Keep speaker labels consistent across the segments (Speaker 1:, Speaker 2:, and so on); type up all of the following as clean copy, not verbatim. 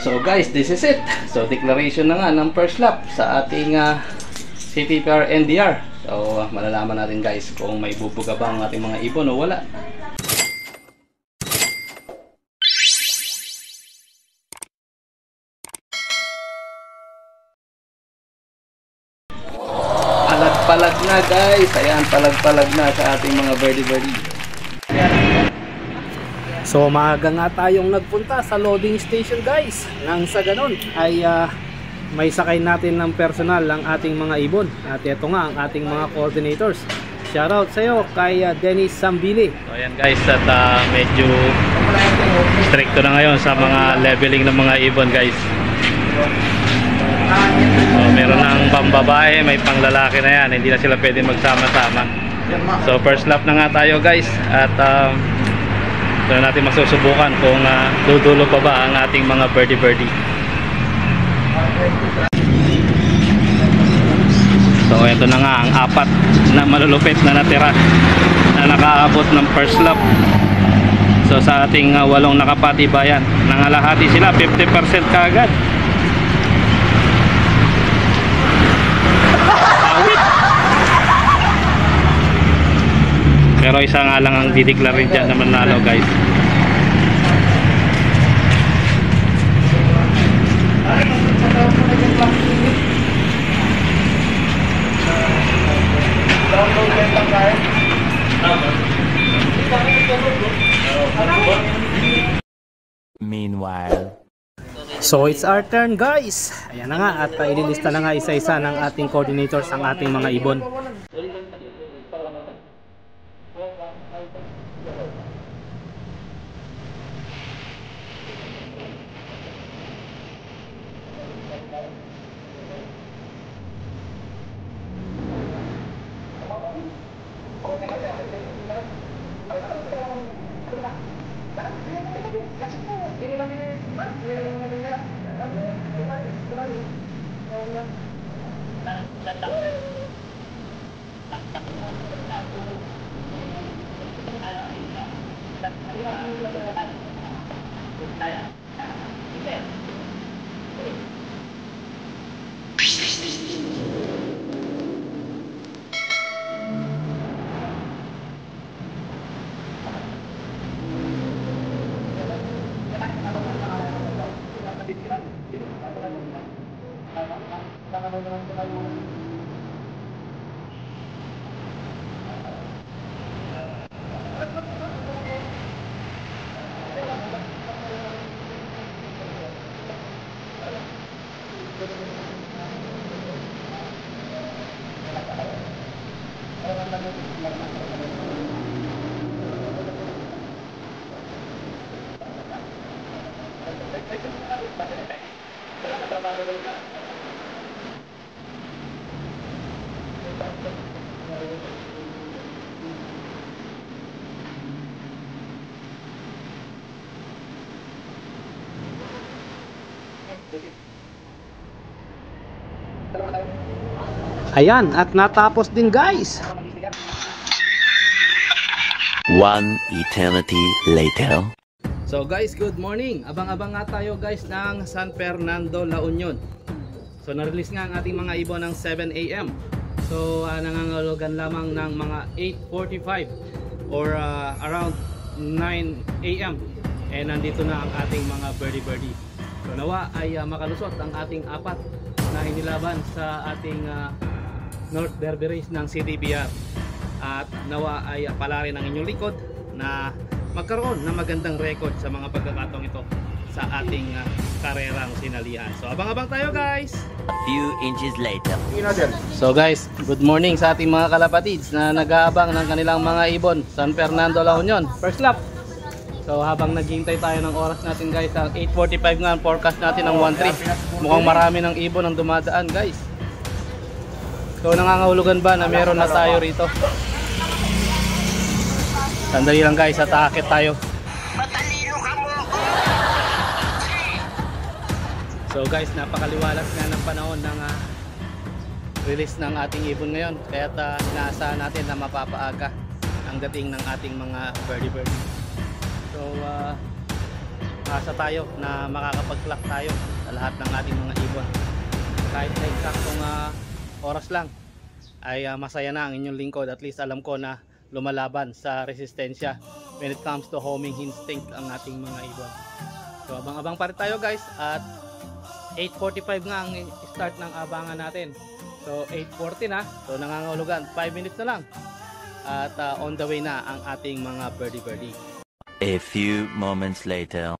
Speaker 1: So guys, this is it. So declaration na nga ng first lap sa ating CTPR NDR. So malalaman natin guys kung may bubuga ba ang ating mga ibon o wala. Palag na guys. Ayan, palag na sa ating mga birdie. So maaga nga tayong nagpunta sa loading station guys. Nang sa ganon ay may sakay natin ng personal ang ating mga ibon. At ito nga ang ating mga coordinators. Shoutout sa iyo kay Dennis Sambili. So ayan guys, at medyo stricto na ngayon sa mga leveling ng mga ibon guys. So, meron ng pambabae, may panglalaki na yan. Hindi na sila pwede magsama-sama. So first lap na nga tayo guys. At so natin masusubukan kung dudulo pa ba ang ating mga birdie. So ito na nga ang apat na malulupit na natira na nakaabot ng first lap. So sa ating 8 nakapatibayan, nangalahati sila 50% kaagad. Pero isa nga lang ang dideclare dyan na manalo guys.
Speaker 2: Meanwhile,
Speaker 3: so it's our turn guys. Ayan na nga at ililista na nga isa-isa ng ating coordinators ang ating mga ibon. Ayan, at natapos din guys.
Speaker 2: one eternity later.
Speaker 1: So guys, good morning. Abang-abang nga tayo guys ng San Fernando, La Union. So na-release nga ang ating mga ibon ng 7 AM. So nangangahulugan lamang ng mga 8:45 or around 9 AM. And nandito na ang ating mga birdie. So nawa ay makalusot ang ating apat na inilaban sa ating North Derby Race ng CTPR. At nawa ay palarin ang inyong likod na magkaroon ng magandang record sa mga pagkakataong ito sa ating karerang sinalihan. So abang-abang tayo guys.
Speaker 2: Few inches later.
Speaker 1: So guys, good morning sa ating mga kalapatids na nag-aabang ng kanilang mga ibon. San Fernando, La Union, first lap. So habang naghihintay tayo ng oras natin guys, ang 8:45 nga ang forecast natin ng 1-3. Mukhang marami ng ibon ang dumadaan guys. So nangangahulugan ba na meron na tayo rito? Sandali lang guys, at aakit tayo. So guys, napakaliwalas nga ng panahon ng release ng ating ibon ngayon. Kaya inaasahan natin na mapapaaga ang dating ng ating mga birdie. So asa tayo na makakapag-clock tayo sa lahat ng ating mga ibon. Kahit sa eksaktong oras lang ay masaya na ang inyong lingkod. At least alam ko na lumalaban sa resistensya when it comes to homing instinct ang ating mga ibon. So abang-abang pa rin tayo guys, at 8:45 nga ang start ng abangan natin. So 8:40 na, so nangangahulugan 5 minutes na lang at on the way na ang ating mga birdie.
Speaker 2: A few moments later.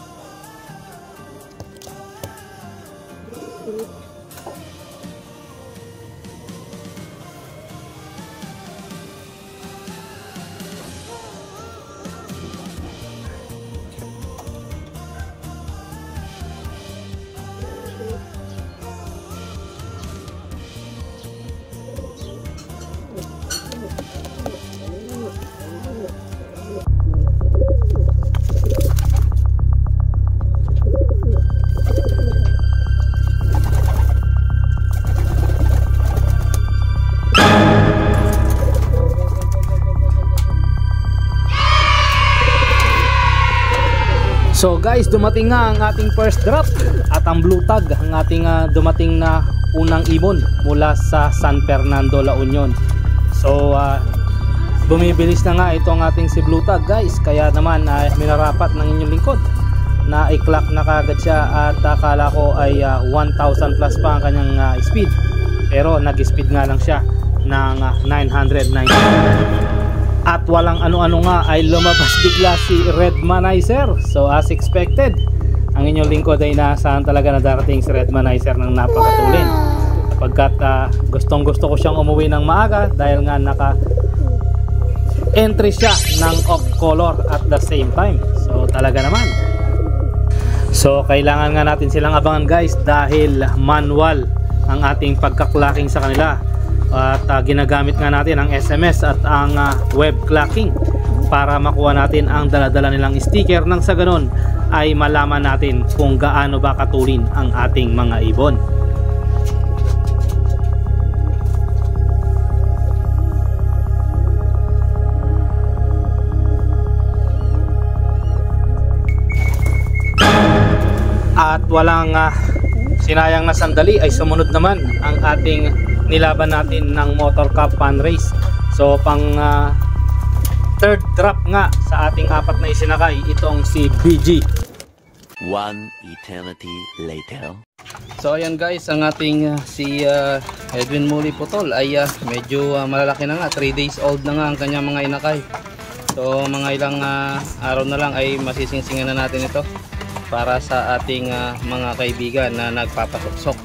Speaker 3: So guys, dumating nga ang ating first drop at ang blue tag, ang ating dumating na unang ibon mula sa San Fernando, La Union. So bumibilis na nga ito ang ating si blue tag guys, kaya naman minarapat ng inyong lingkod na i-clock na kagad siya, at akala ko ay 1,000 plus pa ang kanyang speed, pero nag-speed nga lang siya ng 990. At walang ano-ano nga ay lumabas bigla si Redmanizer. So as expected, ang inyong lingkod ay inaasahan talaga na darating si Redmanizer ng napakatulin, pagkat gustong gusto ko siyang umuwi ng maaga dahil nga naka entry siya ng off color at the same time. So talaga naman, so kailangan nga natin silang abangan guys, dahil manual ang ating pagka-clocking sa kanila. At ginagamit nga natin ang SMS at ang web clocking para makuha natin ang daladala nilang sticker, nang sa ganun ay malaman natin kung gaano ba katulin ang ating mga ibon. At walang sinayang na sandali ay sumunod naman ang ating nilaban natin ng Motor Cup Fan Race. So pang third drop nga sa ating apat na isinakay, itong si BG.
Speaker 2: One eternity later.
Speaker 1: So ayan guys, ang ating si Edwin Muli Putol ay medyo malalaki na nga, 3 days old na nga ang kanya mga inakay. So mga ilang araw na lang ay masisingsingan na natin ito para sa ating mga kaibigan na nagpapasuksok.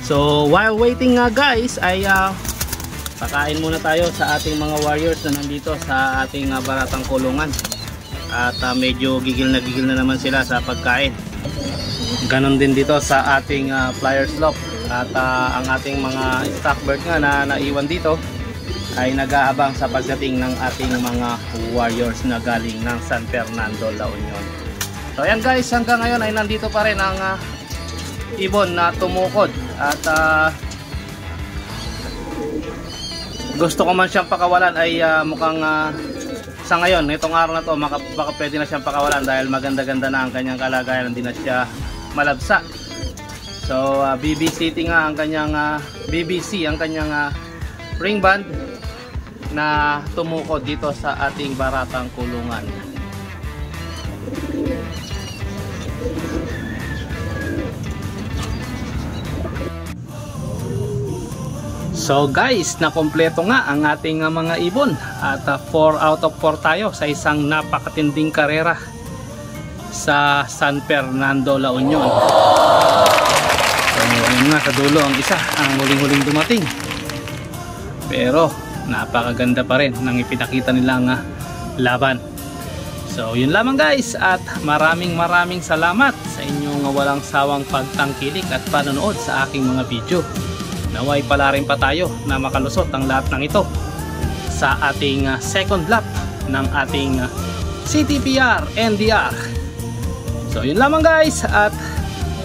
Speaker 1: So while waiting nga guys ay pakain muna tayo sa ating mga warriors na nandito sa ating baratang kulungan. At medyo gigil na naman sila sa pagkain. Ganon din dito sa ating flyers loft. At ang ating mga stockbird nga na naiwan dito ay nag-aabang sa pagdating ng ating mga warriors na galing ng San Fernando, La Union. So ayan guys, hanggang ngayon ay nandito pa rin ang ibon na tumukod. At gusto ko man siyang pakawalan ay mukhang sa ngayon, itong araw na to baka pwede na siyang pakawalan dahil maganda-ganda na ang kanyang kalagayan, hindi na siya malabsa. So BBC nga ang kanyang BBC ang kanyang ring band na tumukod dito sa ating baratang kulungan. So guys, nakompleto nga ang ating mga ibon at 4 out of 4 tayo sa isang napakatinding karera sa San Fernando, La Union. So yun nga, sa dulo ang isa, ang huling-huling dumating. Pero napakaganda pa rin ng ipinakita nilang laban. So yun lamang guys, at maraming salamat sa inyong walang sawang pagtangkilik at panonood sa aking mga video. Naway pala rin pa tayo na makalusot ang lahat ng ito sa ating second lap ng ating CTPR NDR. So yun lamang guys, at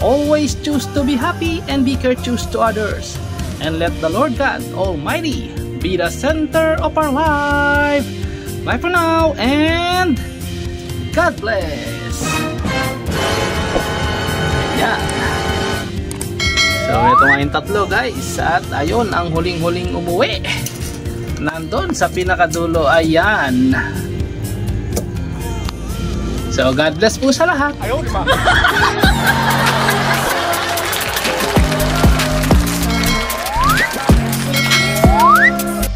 Speaker 1: always choose to be happy and be courteous to others, and let the Lord God Almighty be the center of our life. Bye for now and God bless. So ito nga yung tatlo guys. At ayun ang huling-huling umuwi. Nandun sa pinakadulo. Ayan. So God bless po sa lahat.